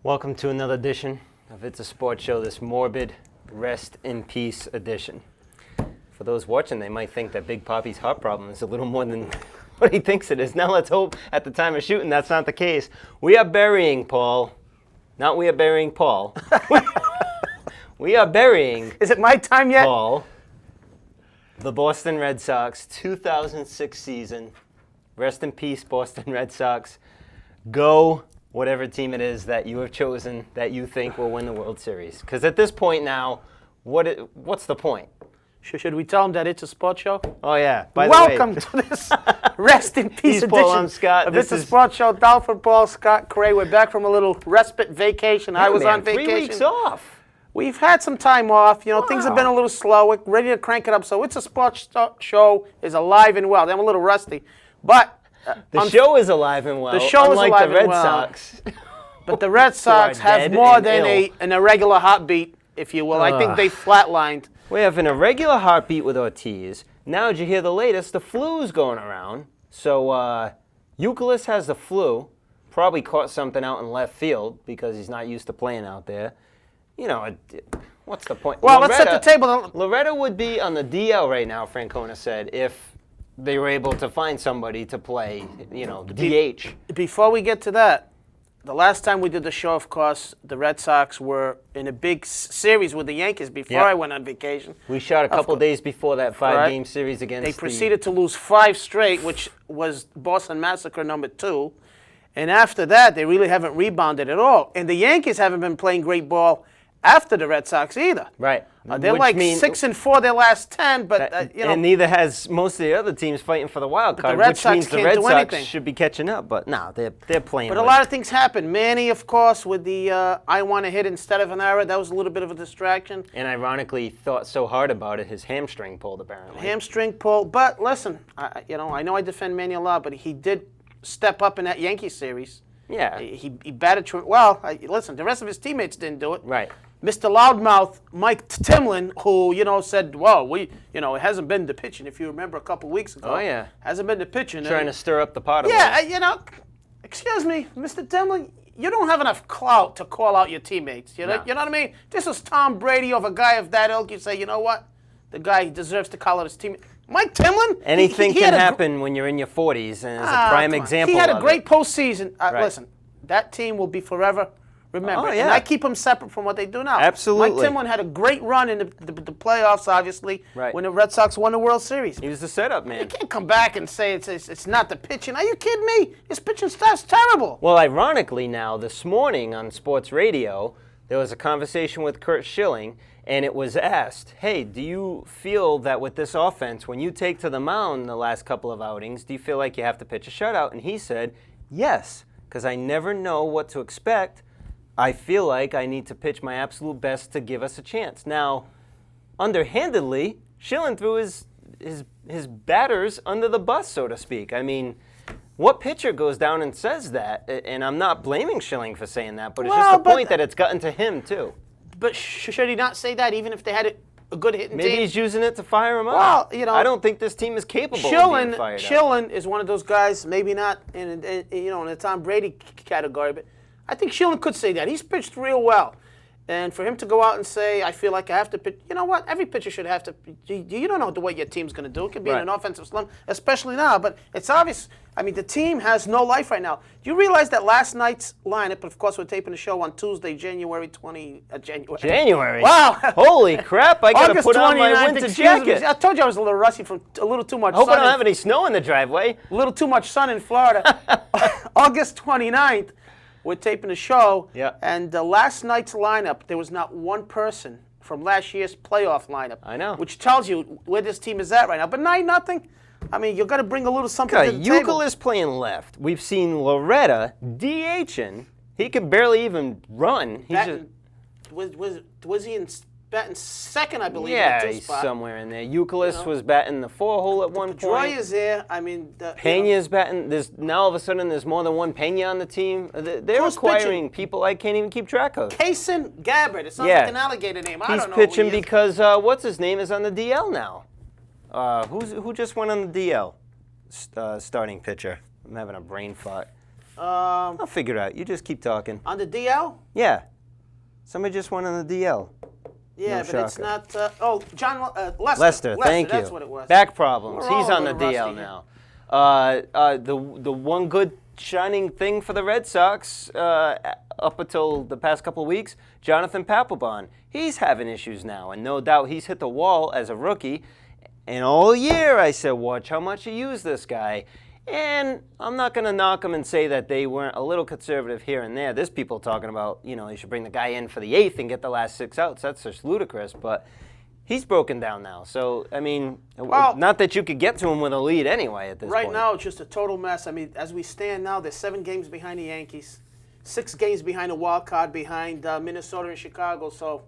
Welcome to another edition of It's a Sports Show, this morbid rest in peace edition. For those watching, they might think that Big Papi's heart problem is a little more than what he thinks it is. Now let's hope at the time of shooting that's not the case. We are burying Paul. Not we are burying Paul. We are burying Is it my time yet? Paul. The Boston Red Sox 2006 season. Rest in peace, Boston Red Sox. Go whatever team it is that you have chosen that you think will win the World Series. Because at this point now, what's the point? Should we tell them that it's a sports show? Oh, yeah. Welcome to this rest in peace He's Paul, edition I'm Scott. of It's a Sports Show. Dolphin Paul, Scott Cray. We're back from a little respite vacation. I was on vacation. 3 weeks off. We've had some time off. You know, things have been a little slow. We're ready to crank it up. So It's a Sports Show is alive and well. I'm a little rusty. But the show is alive and well. The show is alive the Red and well. Sox. But the Red Sox have more than an irregular heartbeat, if you will. I think they flatlined. We have an irregular heartbeat with Ortiz. Now, did you hear the latest? The flu's going around. So, Iass has the flu. Probably caught something out in left field because he's not used to playing out there. You know, what's the point? Well, let's set the table. Loretta would be on the DL right now, Francona said, if they were able to find somebody to play, DH. Before we get to that, the last time we did the show, of course, the Red Sox were in a big series with the Yankees before I went on vacation. We shot a couple days before that 5-game series against They proceeded to lose 5 straight, which was Boston Massacre #2. And after that, they really haven't rebounded at all. And the Yankees haven't been playing great ball after the Red Sox either. Right. They're like 6-4 their last 10, but and neither has most of the other teams fighting for the wild card, which means the Red Sox should be catching up. But no, they're playing. But a lot of things happen. Manny, of course, with the I want to hit instead of an error, that was a little bit of a distraction. And ironically, thought so hard about it, his hamstring pulled apparently. Hamstring pull. But listen, I know I defend Manny a lot, but he did step up in that Yankee series. Yeah. He batted well. Listen, the rest of his teammates didn't do it. Right. Mr. Loudmouth, Mike Timlin, who, said, well, it hasn't been the pitching, if you remember a couple weeks ago. Oh, yeah. Hasn't been the pitching. Trying to stir up the pot. Yeah, excuse me, Mr. Timlin, you don't have enough clout to call out your teammates. You know what I mean? This is Tom Brady of a guy of that ilk. You say, you know what? The guy deserves to call out his teammate. Mike Timlin? Anything can happen when you're in your 40s, and it's a prime example. He had a great postseason. Right. Listen, that team will be forever remembered. Oh, yeah. And I keep them separate from what they do now. Absolutely. Mike Timlin had a great run in the playoffs, obviously, when the Red Sox won the World Series. He was the setup man. You can't come back and say it's not the pitching. Are you kidding me? His pitching staff's terrible. Well, ironically now, this morning on sports radio, there was a conversation with Curt Schilling, and it was asked, hey, do you feel that with this offense, when you take to the mound the last couple of outings, do you feel like you have to pitch a shutout? And he said, yes, because I never know what to expect. I feel like I need to pitch my absolute best to give us a chance. Now, underhandedly, Schilling threw his batters under the bus, so to speak. I mean, what pitcher goes down and says that? And I'm not blaming Schilling for saying that, but it's just the point that it's gotten to him, too. But should he not say that even if they had a good hitting team? Maybe he's using it to fire him up. Well, I don't think this team is capable of being fired up. Schilling is one of those guys, maybe not in the Tom Brady category, but I think Schilling could say that. He's pitched real well. And for him to go out and say, I feel like I have to pitch, you know what? Every pitcher should have to. You don't know what your team's going to do. It could be in an offensive slump, especially now. But it's obvious. I mean, the team has no life right now. Do you realize that last night's lineup, of course, we're taping the show on Tuesday, January 20. January? Wow. Holy crap. I got to put on my winter jacket. I told you I was a little rusty from a little too much sun. I hope I don't have any snow in the driveway. A little too much sun in Florida. August 29th. We're taping the show, and last night's lineup, there was not one person from last year's playoff lineup. I know. Which tells you where this team is at right now. But 9-0, I mean, you've got to bring a little something to the table. Iass is playing left. We've seen Loretta DHing. He could barely even run. Was he batting second, I believe? Yeah, he's somewhere in there. Iass was batting the 4-hole at one point. Pedroia's there. I mean, Pena's batting. Now all of a sudden there's more than one Pena on the team. They're acquiring people I can't even keep track of. Kaysen Gabbard. It sounds like an alligator name. I don't know. He's pitching because what's his name is on the DL now. Who just went on the DL? Starting pitcher. I'm having a brain fart. I'll figure it out. You just keep talking. On the DL? Yeah. Somebody just went on the DL. Yeah, No but shocker. it's not. John Lester. Lester, thank you. That's what it was. Back problems. We're all He's on a the little DL rusty now. The one good shining thing for the Red Sox up until the past couple of weeks, Jonathan Papelbon. He's having issues now, and no doubt he's hit the wall as a rookie. And all year I said, watch how much you use this guy. And I'm not going to knock them and say that they weren't a little conservative here and there. There's people talking about, you should bring the guy in for the 8th and get the last 6 outs. That's just ludicrous. But he's broken down now. So, not that you could get to him with a lead anyway at this point. Right now, it's just a total mess. As we stand now, they're 7 games behind the Yankees, 6 games behind the wild card behind Minnesota and Chicago. So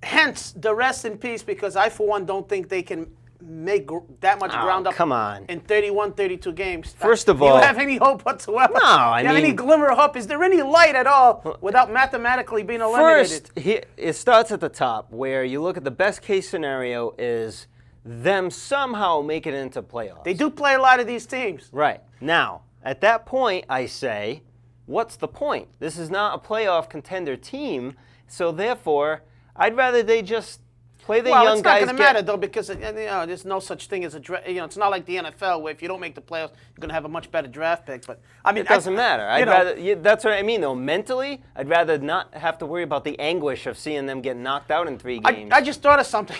hence the rest in peace, because I, for one, don't think they can make that much ground up come on. in 31, 32 games. First of all, do you have any hope whatsoever? No, I do you have any glimmer of hope? Is there any light at all without mathematically being eliminated? First, it starts at the top, where you look at the best case scenario is them somehow making it into playoffs. They do play a lot of these teams. Right. Now, at that point, I say, what's the point? This is not a playoff contender team, so therefore, I'd rather they just play the young guys. Well, it's not going to matter, though, because there's no such thing as a draft. It's not like the NFL where if you don't make the playoffs, you're going to have a much better draft pick. But it doesn't matter. I'd rather. That's what I mean, though. Mentally, I'd rather not have to worry about the anguish of seeing them get knocked out in 3 games. I just thought of something.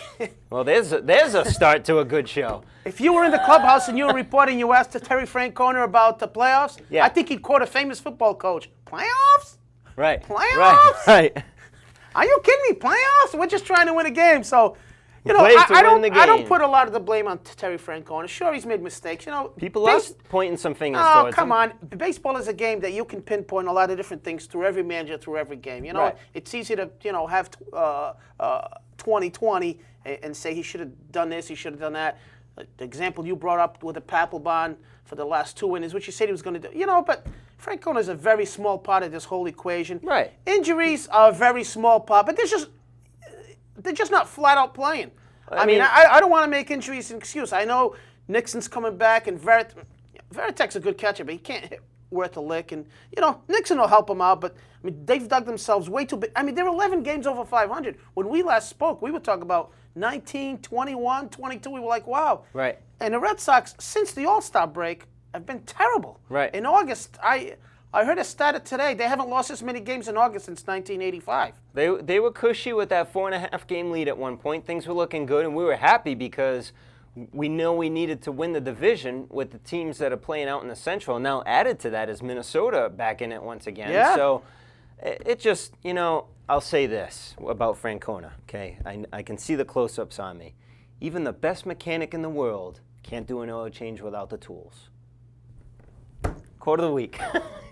Well, there's a start to a good show. If you were in the clubhouse and you were reporting, you asked Terry Francona about the playoffs. Yeah. I think he'd quote a famous football coach. Playoffs? Right. Playoffs? Right. Are you kidding me? Playoffs? We're just trying to win a game. So, I don't put a lot of the blame on Terry Francona. Sure, he's made mistakes. People are pointing some fingers towards him. Come on. Baseball is a game that you can pinpoint a lot of different things through every manager, through every game. Right. It's easy to have 2020 and say he should have done this, he should have done that. The example you brought up with the Papelbon for the last 2 innings, which you said he was going to do. But Francona is a very small part of this whole equation. Right. Injuries are a very small part, but they're just not flat out playing. I mean, I don't want to make injuries an excuse. I know Nixon's coming back, and Veritek's a good catcher, but he can't hit worth a lick. And Nixon will help him out, but they've dug themselves way too big. They're 11 games over 500. When we last spoke, we were talking about 19, 21, 22. We were like, wow. Right. And the Red Sox, since the All-Star break, have been terrible. Right. In August, I heard a stat today. They haven't lost this many games in August since 1985. They were cushy with that 4.5 game lead at one point. Things were looking good, and we were happy because we know we needed to win the division with the teams that are playing out in the Central. And now added to that is Minnesota back in it once again. Yeah. So it just, I'll say this about Francona, okay? I can see the close-ups on me. Even the best mechanic in the world can't do an oil change without the tools. Quote of the week.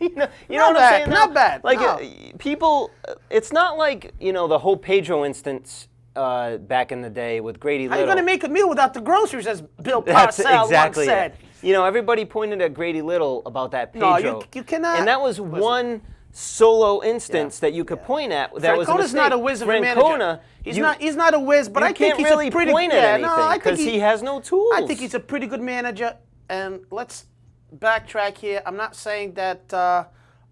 you know what I'm saying? Not bad. Like no. People, it's not like the whole Pedro instance back in the day with Grady Little. How are you going to make a meal without the groceries, as Bill That's Parcells exactly once said? Everybody pointed at Grady Little about that Pedro. No, you cannot. And that was one solo instance that you could point at. That was a mistake. Francona's not a whiz of a manager. He's not a whiz, but I think he's really a pretty point good at anything because he has no tools. I think he's a pretty good manager. And let's backtrack here. I'm not saying that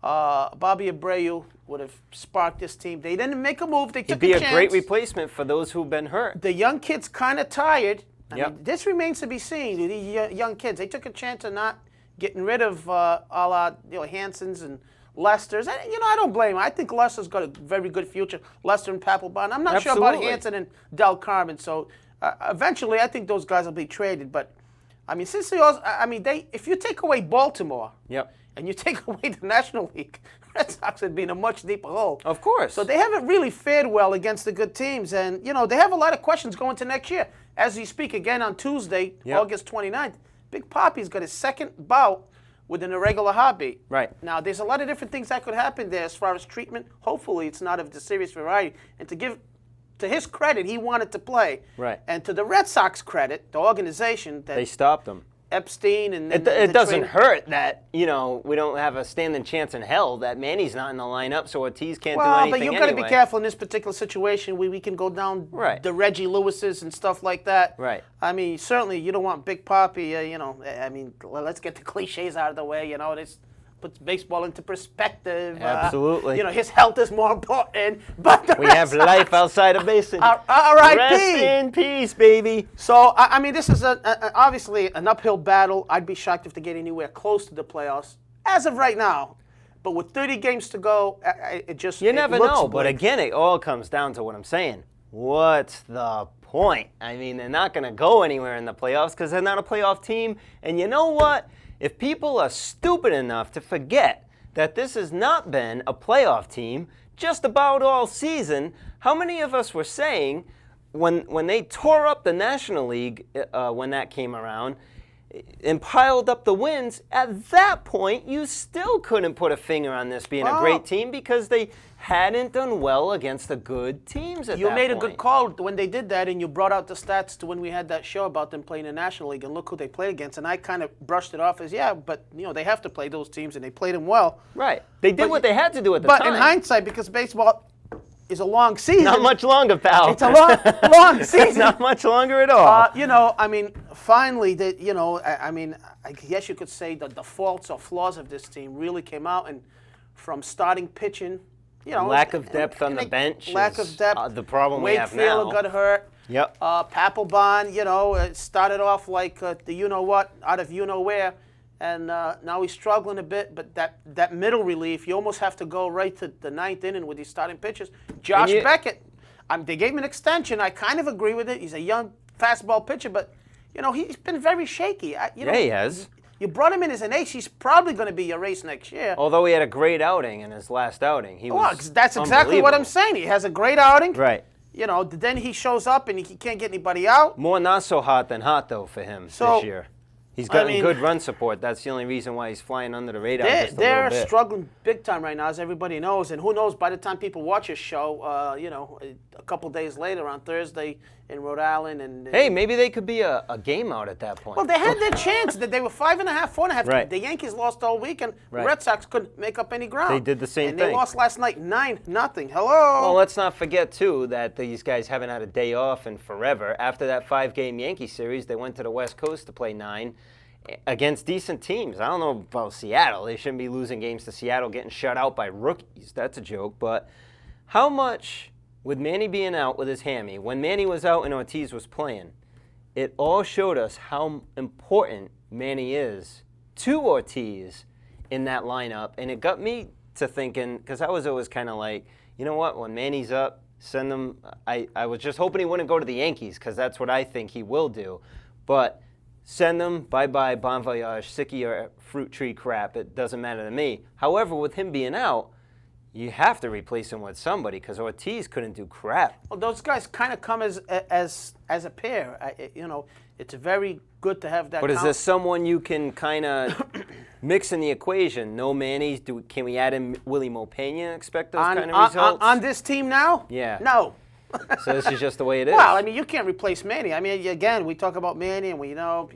Bobby Abreu would have sparked this team. They didn't make a move. They took a chance. He'd be a great replacement for those who've been hurt. The young kid's kind of tired. I Yep. mean, this remains to be seen. The young kids, they took a chance of not getting rid of a la Hansons and Lester's. And, I don't blame him. I think Lester's got a very good future. Lester and Papelbon. I'm not sure about Hanson and Del Carmen. So eventually, I think those guys will be traded. But since if you take away Baltimore, Yep. and you take away the National League, Red Sox would be in a much deeper hole. Of course. So they haven't really fared well against the good teams. And, they have a lot of questions going to next year. As we speak again on Tuesday, August 29th, Big Papi's got his second bout with an irregular heartbeat. Right. Now, there's a lot of different things that could happen there as far as treatment. Hopefully, it's not of the serious variety. And to his credit, he wanted to play. Right. And to the Red Sox credit, the organization that They stopped him. Epstein and it doesn't hurt that we don't have a standing chance in hell that Manny's not in the lineup, so Ortiz can't do anything. But you've got to be careful in this particular situation where we can go down the Reggie Lewises and stuff like that. Right. Certainly you don't want Big Papi. Let's get the cliches out of the way. This puts baseball into perspective. Absolutely. His health is more important. But the We Red have Sox, life outside of baseball. R.I.P. Rest in peace, baby. So, I mean, this is obviously an uphill battle. I'd be shocked if they get anywhere close to the playoffs as of right now. But with 30 games to go, it just You never looks know. bleak. But again, it all comes down to what I'm saying. What's the point? I mean, they're not going to go anywhere in the playoffs because they're not a playoff team. And you know what? If people are stupid enough to forget that this has not been a playoff team just about all season, how many of us were saying when they tore up the National League when that came around and piled up the wins, at that point, you still couldn't put a finger on this being a great team because they hadn't done well against the good teams at that point. You made a good call when they did that, and you brought out the stats to when we had that show about them playing in the National League, and look who they played against. And I kind of brushed it off as, but they have to play those teams, and they played them well. Right. They did what they had to do at the time. But in hindsight, because baseball is a long season. Not much longer, pal. It's a long season. Not much longer at all. I mean, finally, I guess you could say that the faults or flaws of this team really came out, and from starting pitching, lack of depth on the bench. Lack of depth. The problem we have now. Wakefield got hurt. Yep. Papelbon, it started off like the you-know-what out of you-know-where, and now he's struggling a bit. But that middle relief, you almost have to go right to the ninth inning with these starting pitchers. Josh Beckett, they gave him an extension. I kind of agree with it. He's a young fastball pitcher, but he's been very shaky. He has. You brought him in as an ace. He's probably going to be your ace next year. Although he had a great outing in his last outing. That's exactly what I'm saying. He has a great outing. Right. Then he shows up and he can't get anybody out. More not so hot than hot, though, for him this year. He's gotten good run support. That's the only reason why he's flying under the radar just a little bit. They're struggling big time right now, as everybody knows. And who knows, by the time people watch his show, a couple days later on Thursday in Rhode Island. And hey, maybe they could be a game out at that point. Well, they had their chance. They were 5.5, 4.5. Right. The Yankees lost all week, and Right. the Red Sox couldn't make up any ground. They did the same and thing. They lost last night 9-0. Hello. Well, let's not forget, too, that these guys haven't had a day off in forever. After that 5-game Yankee series, they went to the West Coast to play 9 against decent teams. I don't know about Seattle. They shouldn't be losing games to Seattle, getting shut out by rookies. That's a joke. But how much, with Manny being out with his hammy, when Manny was out and Ortiz was playing, it all showed us how important Manny is to Ortiz in that lineup. And it got me to thinking, because I was always kind of like, you know what, when Manny's up, send him. I was just hoping he wouldn't go to the Yankees, because that's what I think he will do. But send them, bye-bye, bon voyage, sick of your fruit tree crap. It doesn't matter to me. However, with him being out, you have to replace him with somebody because Ortiz couldn't do crap. Well, those guys kind of come as a pair. It's very good to have that. But is there someone you can kind of mix in the equation? No Manny's. Can we add in Willie Mopena and expect those kind of results? On this team now? Yeah. No. So this is just the way it is. Well, I mean, you can't replace Manny. I mean, again, we talk about Manny, and we know,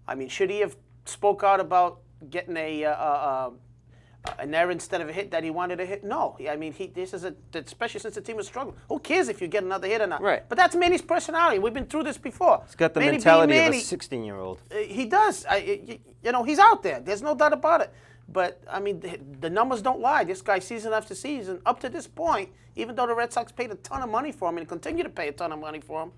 I mean, should he have spoke out about getting an error instead of a hit that he wanted to hit? No. I mean, especially since the team was struggling. Who cares if you get another hit or not? Right. But that's Manny's personality. We've been through this before. He's got the Manny mentality of a 16-year-old. He does. He's out there. There's no doubt about it. But, I mean, the numbers don't lie. This guy, season after season, up to this point, even though the Red Sox paid a ton of money for him and continue to pay a ton of money for him,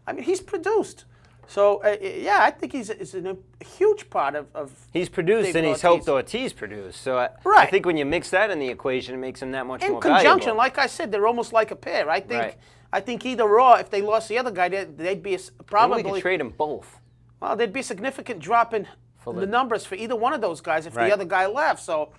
I mean, he's produced. So, I think he's a huge part of He's produced David and he's Ortiz. helped Ortiz produce. So I Right. think when you mix that in the equation, it makes him that much more valuable. In conjunction, like I said, they're almost like a pair. I think either or, if they lost the other guy, they'd be Probably we could trade them both. Well, there'd be a significant drop in the numbers for either one of those guys if the other guy left. So,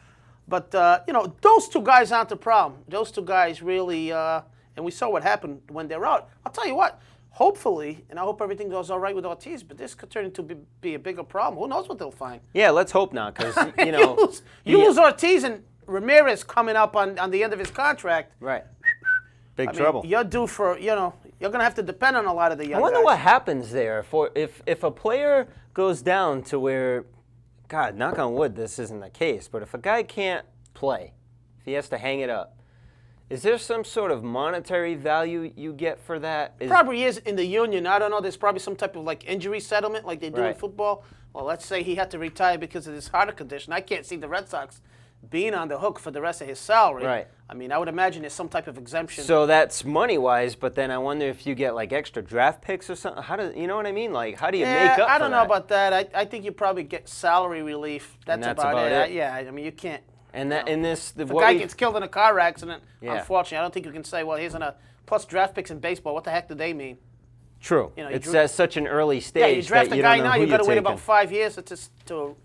but those two guys aren't the problem. Those two guys really, and we saw what happened when they're out. I'll tell you what. Hopefully, and I hope everything goes all right with Ortiz, but this could turn into be a bigger problem. Who knows what they'll find? Yeah, let's hope not, because you lose Ortiz and Ramirez coming up on the end of his contract. Right. Big trouble. You're due for you're going to have to depend on a lot of the young guys. I wonder what happens there if a player goes down to where, God, knock on wood, this isn't the case, but if a guy can't play, if he has to hang it up, is there some sort of monetary value you get for that? Probably is in the union. I don't know. There's probably some type of injury settlement like they do in Right. football. Well, let's say he had to retire because of his heart condition. I can't see the Red Sox being on the hook for the rest of his salary. Right. I mean, I would imagine there's some type of exemption. So that's money-wise, but then I wonder if you get like extra draft picks or something. How do you know what I mean? Like, how do you make up? I don't know about that. I think you probably get salary relief. That's about it. Yeah, I mean, you can't. And that in this, if a guy gets killed in a car accident, Yeah. unfortunately, I don't think you can say, well, here's plus draft picks in baseball. What the heck do they mean? True. You know, It's at such an early stage. Yeah, you draft that a you guy don't know now, who you've got to you're wait taking. about 5 years to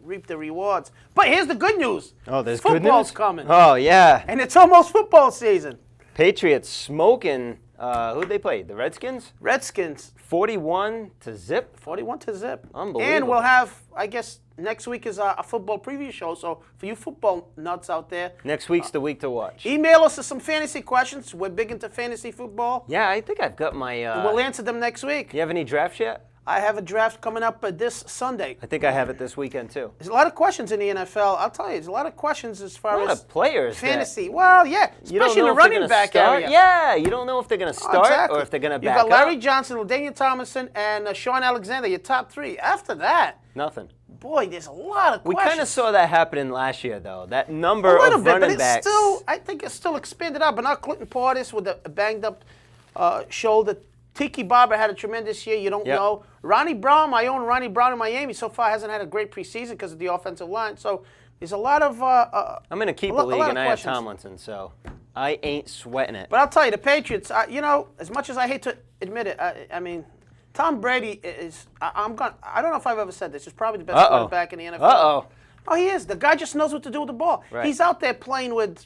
reap the rewards. But here's the good news. Oh, there's good news? Football's coming. Oh, yeah. And it's almost football season. Patriots smoking. Who'd they play? The Redskins? Redskins. 41-0. 41-0. Unbelievable. And we'll have, I guess, next week is a football preview show. So for you football nuts out there, Next week's the week to watch. email us with some fantasy questions. We're big into fantasy football. Yeah, I think I've got my. We'll answer them next week. You have any drafts yet? I have a draft coming up this Sunday. I think I have it this weekend too. There's a lot of questions in the NFL. I'll tell you, there's a lot of questions as A far lot as of players. fantasy. Well, yeah, You don't especially know in the if they're running gonna back start. area. Yeah, you don't know if they're going to start Exactly. or if they're going to You've back got Larry up. Johnson, LaDainian Tomlinson, and Sean Alexander, your top three. After that, Nothing. boy, there's a lot of We questions. kind of saw that happening last year, though. That number a little of bit, but running it's backs. still, I think it's still expanded out. But now Clinton Portis with a banged up shoulder. Tiki Barber had a tremendous year. You don't Yep. know. Ronnie Brown, my own Ronnie Brown in Miami, so far hasn't had a great preseason because of the offensive line. So there's a lot of. I'm in a keeper league, and I have questions. Tomlinson, so I ain't sweating it. But I'll tell you, the Patriots, as much as I hate to admit it, I mean, Tom Brady is, I don't know if I've ever said this, he's probably the best quarterback in the NFL. Uh-oh. Oh, he is. The guy just knows what to do with the ball. Right. He's out there playing with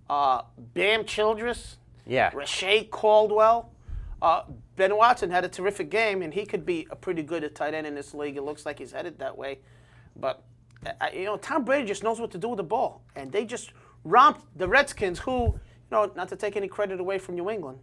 Bam Childress, Yeah. Rashae Caldwell. Ben Watson had a terrific game, and he could be a pretty good tight end in this league. It looks like he's headed that way. But, Tom Brady just knows what to do with the ball. And they just romped the Redskins, who, not to take any credit away from New England,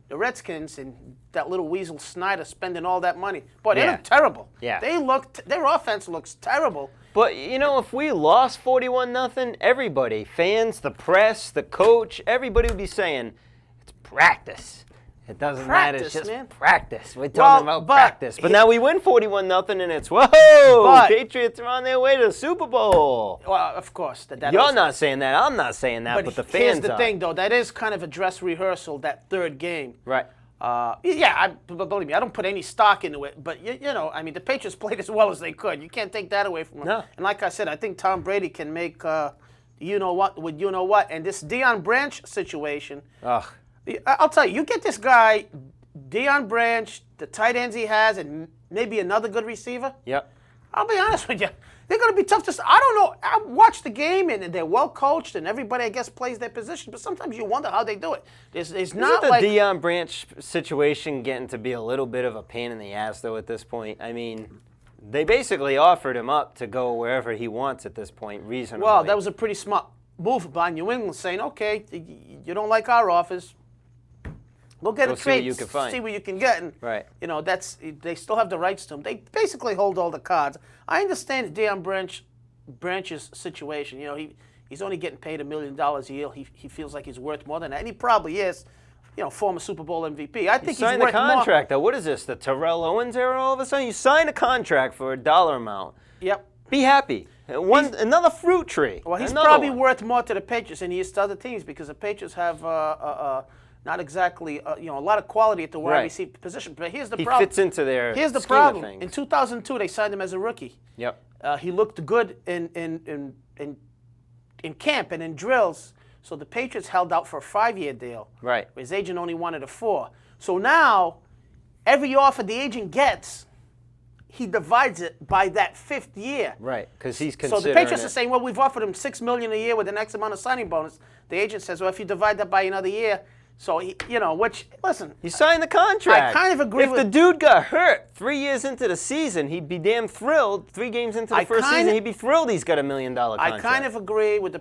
the Redskins and that little weasel Snyder spending all that money. Boy, they Yeah. look terrible. Yeah. Their offense looks terrible. But, if we lost 41-0, everybody, fans, the press, the coach, everybody would be saying, it's practice. It doesn't matter. It's just man. practice. We're talking about practice. But now we win 41-0 and it's, whoa, Patriots are on their way to the Super Bowl. Well, of course. You're not saying that. I'm not saying that, but the fans here's the are. thing, though. That is kind of a dress rehearsal, that third game. Right. Believe me, I don't put any stock into it. But, the Patriots played as well as they could. You can't take that away from them. No. And like I said, I think Tom Brady can make you-know-what with you-know-what. And this Deion Branch situation, Ugh. I'll tell you, you get this guy, Deion Branch, the tight ends he has, and maybe another good receiver. Yep. I'll be honest with you. They're going to be tough to. I don't know. I watched the game, and they're well coached, and everybody, I guess, plays their position. But sometimes you wonder how they do it. It's not Isn't the like Deion Branch situation getting to be a little bit of a pain in the ass, though, at this point? I mean, they basically offered him up to go wherever he wants at this point, reasonably. Well, that was a pretty smart move by New England, saying, okay, you don't like our offers. Go get a see trade, what you can find. see what you can get. And, Right. They still have the rights to him. They basically hold all the cards. I understand Deion Branch's situation. He's only getting paid $1 million a year. He feels like he's worth more than that, and he probably is. Former Super Bowl MVP. I think he's signed worth the more. contract, though. What is this, the Terrell Owens era all of a sudden? You signed a contract for a dollar amount. Yep. Be happy. Another fruit tree. Well, he's Another probably one. worth more to the Patriots than he is to other teams because the Patriots have not exactly a lot of quality at the wide Right. receiver position. But here's the He problem. fits into their Here's the scheme of problem. things. In 2002, they signed him as a rookie. Yep. He looked good in camp and in drills. So the Patriots held out for a 5-year deal. Right. His agent only wanted a 4. So now, every offer the agent gets, he divides it by that 5th year. Right, because he's So considering the Patriots it. are saying, well, we've offered him $6 million a year with the next amount of signing bonus. The agent says, well, if you divide that by another year, so which listen, He signed the contract. I kind of agree if with- the dude got hurt 3 years into the season, he'd be damn thrilled. 3 games into the first season, he'd be thrilled he's got $1 million contract. I kind of agree with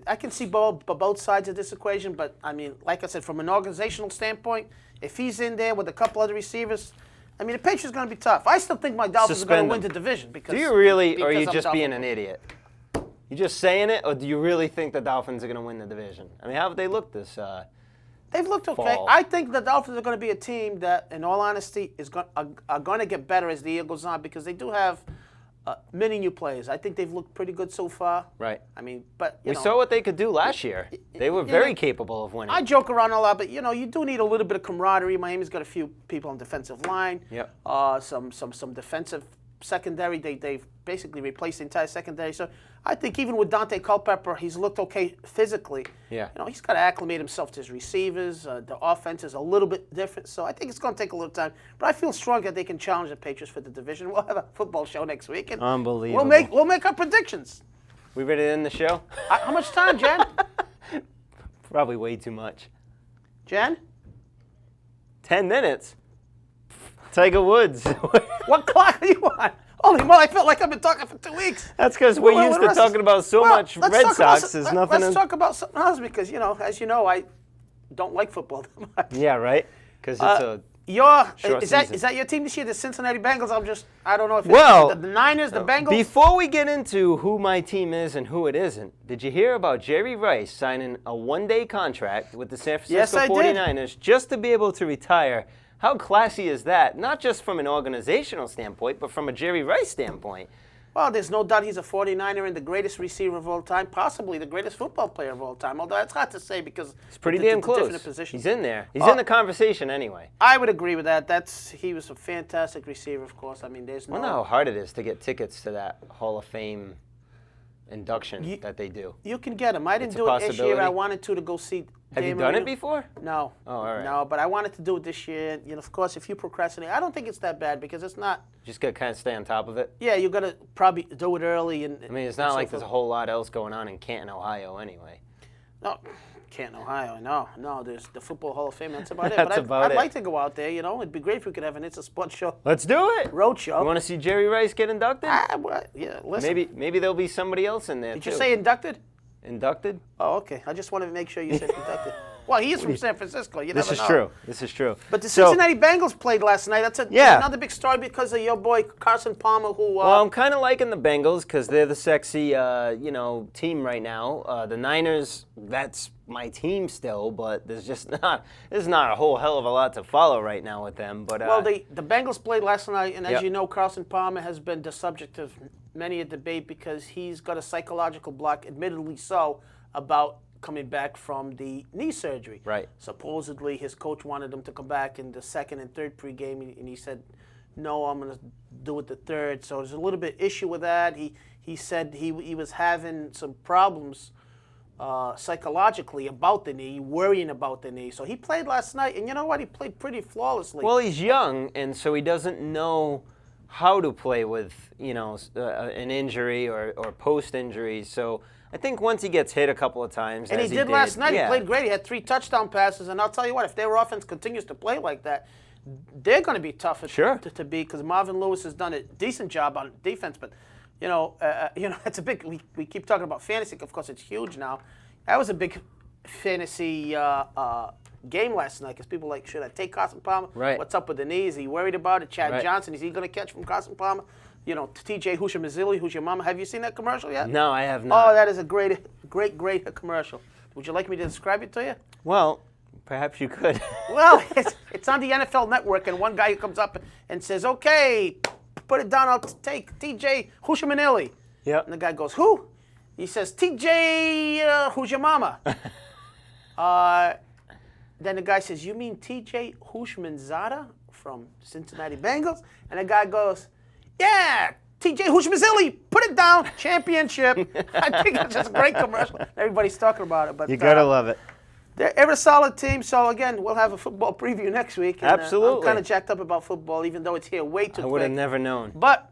I can see both sides of this equation, but I mean, like I said, from an organizational standpoint, if he's in there with a couple other receivers, I mean, the Patriots are going to be tough. I still think my Dolphins are going to win the division because. Do you really, or are you because I'm just being Dolphin. an idiot? You just saying it, or do you really think the Dolphins are going to win the division? I mean, how have they looked this? They've looked okay. fall? I think the Dolphins are going to be a team that, in all honesty, are going to get better as the year goes on because they do have many new players. I think they've looked pretty good so far. Right. I mean, but We saw what they could do last year. They were very capable of winning. I joke around a lot, but you do need a little bit of camaraderie. Miami's got a few people on defensive line. Yep. Some defensive secondary. They've basically replaced the entire secondary. So I think even with Dante Culpepper, he's looked okay physically. Yeah. He's got to acclimate himself to his receivers. The offense is a little bit different, so I think it's going to take a little time. But I feel strong that they can challenge the Patriots for the division. We'll have a football show next week, and Unbelievable. we'll make our predictions. We ready to end the show? How much time, Jen? Probably way too much. Jen? 10 minutes. Tiger Woods. What clock are you on? Holy moly, I felt like I've been talking for 2 weeks. That's because we're used to talking about so much Red Sox. There's nothing. Let's talk about something else because, as you know, I don't like football that much. Yeah, right? Because it's a short is season. that your team this year, the Cincinnati Bengals? I don't know if Well, it's the Niners, the Bengals. Before we get into who my team is and who it isn't, did you hear about Jerry Rice signing a one-day contract with the San Francisco 49ers just to be able to retire? How classy is that? Not just from an organizational standpoint, but from a Jerry Rice standpoint. Well, there's no doubt he's a 49er and the greatest receiver of all time, possibly the greatest football player of all time, although it's hard to say because it's pretty damn close. Different positions. He's in there. He's in the conversation anyway. I would agree with that. He was a fantastic receiver, of course. I mean, there's no... I wonder how hard it is to get tickets to that Hall of Fame induction that they do. You can get them. I didn't do it this year. I wanted to go see... Have you done it before? No. Oh, all right. No, but I wanted to do it this year. Of course, if you procrastinate, I don't think it's that bad because it's not... Just got to kind of stay on top of it? Yeah, you got to probably do it early. I mean, it's not like there's a whole lot else going on in Canton, Ohio anyway. No, Canton, Ohio, no. There's the Football Hall of Fame. That's about it. That's I'd like to go out there, It'd be great if we could have an It's a Sports show. Let's do it. Road show. You want to see Jerry Rice get inducted? Yeah, listen. Maybe there'll be somebody else in there, Did you say inducted? Inducted? Oh, okay. I just wanted to make sure you said inducted. Well, he is from San Francisco. You never know. This is true. But the Cincinnati Bengals played last night. That's another big story because of your boy Carson Palmer, who. Well, I'm kind of liking the Bengals because they're the sexy, team right now. The Niners, that's my team still, but there's not a whole hell of a lot to follow right now with them. But well, the Bengals played last night, and as Yep. you know, Carson Palmer has been the subject of many a debate because he's got a psychological block, admittedly so, about coming back from the knee surgery. Right. Supposedly, his coach wanted him to come back in the second and third pregame, and he said, "No, I'm going to do it the third." So there's a little bit issue with that. He said he was having some problems psychologically about the knee, worrying about the knee. So he played last night, and you know what? He played pretty flawlessly. Well, he's young, and so he doesn't know how to play with an injury or post-injury. So I think once he gets hit a couple of times, and as he did last night. yeah. He played great. He had 3 touchdown passes, and I'll tell you what, if their offense continues to play like that, they're going to be tough to beat because Marvin Lewis has done a decent job on defense. But it's a big. We keep talking about fantasy. Of course, it's huge now. That was a big fantasy game last night because people like, should I take Carson Palmer? Right. What's up with the knee? Is he worried about it? Chad Right. Johnson, is he going to catch from Carson Palmer? TJ Houshmandzadeh, who's your mama. Have you seen that commercial yet? No, I have not. Oh, that is a great commercial. Would you like me to describe it to you? Well, perhaps you could. Well, it's on the NFL Network, and one guy comes up and says, "Okay, put it down. I'll take TJ Houshmandzadeh." Yep. And the guy goes, "Who?" He says, "TJ, who's your mama?" Then the guy says, "You mean TJ Houshmandzadeh from Cincinnati Bengals?" And the guy goes, "Yeah, TJ Houshmandzadeh, put it down, championship." I think it's just a great commercial. Everybody's talking about it. But You gotta love it. they're a solid team. So again, we'll have a football preview next week. And, Absolutely. I'm kind of jacked up about football, even though it's here way too quick. I would have never known. But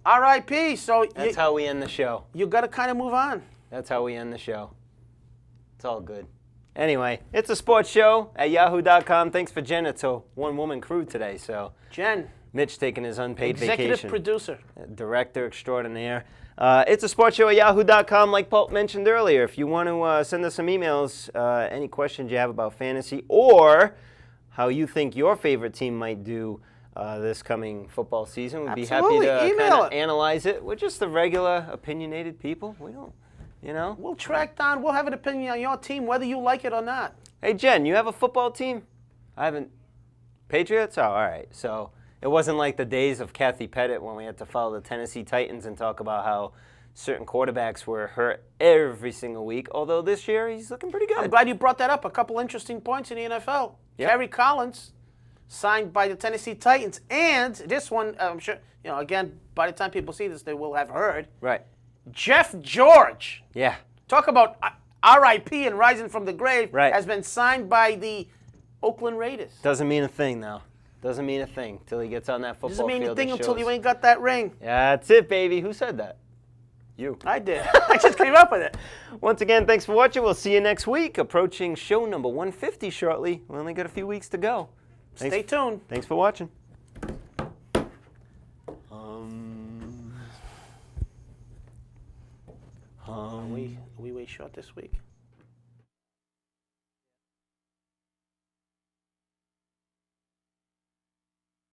R.I.P. So That's how we end the show. you got to kind of move on. That's how we end the show. It's all good. Anyway, it's a sports show at yahoo.com. Thanks for Jen. It's a one-woman crew today, so Jen, Mitch taking his unpaid executive vacation. producer. Director extraordinaire. It's a sports show at yahoo.com, like Paul mentioned earlier. If you want to send us some emails, any questions you have about fantasy or how you think your favorite team might do this coming football season, we'd be happy Absolutely. to Email kind of it. analyze it. We're just the regular opinionated people. We don't, We'll track down. We'll have an opinion on your team, whether you like it or not. Hey, Jen, you have a football team? I haven't. Patriots? Oh, all right. So It wasn't like the days of Kathy Pettit when we had to follow the Tennessee Titans and talk about how certain quarterbacks were hurt every single week, although this year he's looking pretty good. I'm glad you brought that up. A couple interesting points in the NFL. Yep. Kerry Collins signed by the Tennessee Titans, and this one, I'm sure, again, by the time people see this, they will have heard. Right. Jeff George. Yeah. Talk about R.I.P. and rising from the grave. Right. Has been signed by the Oakland Raiders. Doesn't mean a thing, though. Doesn't mean a thing till he gets on that football Doesn't mean field. anything until you ain't got that ring. Yeah, that's it, baby. Who said that? You. I did. I just came up with it. Once again, thanks for watching. We'll see you next week. Approaching show number 150 shortly. We only got a few weeks to go. Stay tuned. Thanks for watching. Are we way short this week?